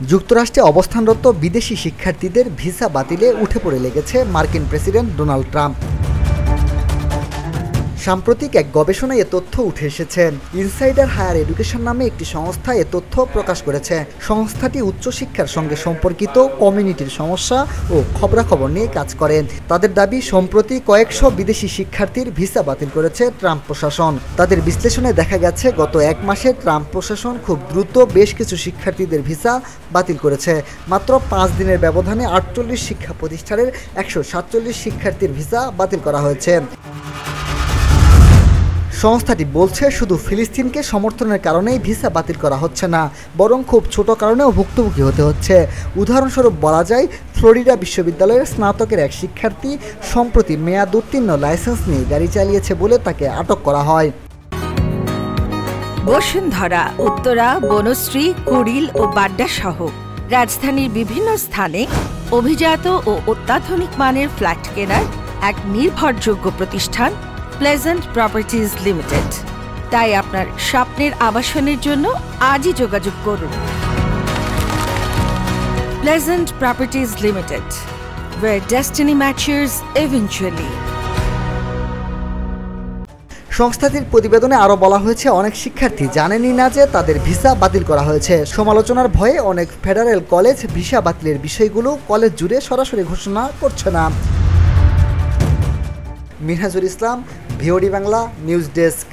যুক্তরাষ্ট্রে অবস্থানরত বিদেশি শিক্ষার্থীদের ভিসা বাতিলে উঠে পড়ে লেগেছে মার্কিন প্রেসিডেন্ট ডোনাল্ড ট্রাম্প। সাম্প্রতিক এক গবেষণায় এ তথ্য উঠে এসেছে। ইনসাইডার হায়ার এডুকেশন নামে একটি সংস্থা এ তথ্য প্রকাশ করেছে। সংস্থাটি উচ্চশিক্ষার সঙ্গে সম্পর্কিত কমিউনিটির সমস্যা ও খবরাখবর নিয়ে কাজ করে। তাদের দাবি, সম্প্রতি কয়েকশো বিদেশি শিক্ষার্থীর ভিসা বাতিল করেছে ট্রাম্প প্রশাসন। তাদের বিশ্লেষণে দেখা গেছে, গত এক মাসে ট্রাম্প প্রশাসন খুব দ্রুত বেশ কিছু শিক্ষার্থীদের ভিসা বাতিল করেছে। মাত্র 5 দিনের ব্যবধানে 48 শিক্ষা প্রতিষ্ঠানের 147 শিক্ষার্থীর ভিসা বাতিল করা হয়েছে। সংস্থাটি বলছে, শুধু ফিলিস্তিনকে সমর্থনের কারণেই ভিসা বাতিল করা হচ্ছে না, বরং খুব ছোট কারণেও ভুক্তভোগী হতে হচ্ছে। উদাহরণস্বরূপ বলা যায়, ফ্লোরিডা বিশ্ববিদ্যালয়ের স্নাতকের এক শিক্ষার্থী সম্প্রতি মেয়াদ উত্তীর্ণ লাইসেন্স নিয়ে গাড়ি চালিয়েছে বলে তাকে আটক করা হয়। বসুন্ধরা, উত্তরা, বনশ্রী, কুড়িল ও বাড্ডা সহ রাজধানীর বিভিন্ন স্থানে অভিজাত ও অত্যাধুনিক মানের ফ্ল্যাট কেনার এক নির্ভরযোগ্য প্রতিষ্ঠান প্লেজেন্ট প্রপার্টিজ লিমিটেড। তাই আপনার স্বপ্নের আবাসনের জন্য আজই যোগাযোগ করুন। Pleasant properties limited, where destiny matches eventually। সংস্থাটির প্রতিবেদনে আরও বলা হয়েছে, অনেক শিক্ষার্থী জানেনই না যে তাদের ভিসা বাতিল করা হয়েছে। সমালোচনার ভয়ে অনেক ফেডারেল কলেজ ভিসা বাতিলের বিষয়গুলো কলেজ জুড়ে সরাসরি ঘোষণা করছে না। মিনহাজুল ইসলাম, ভিওডি বাংলা নিউজ ডেস্ক।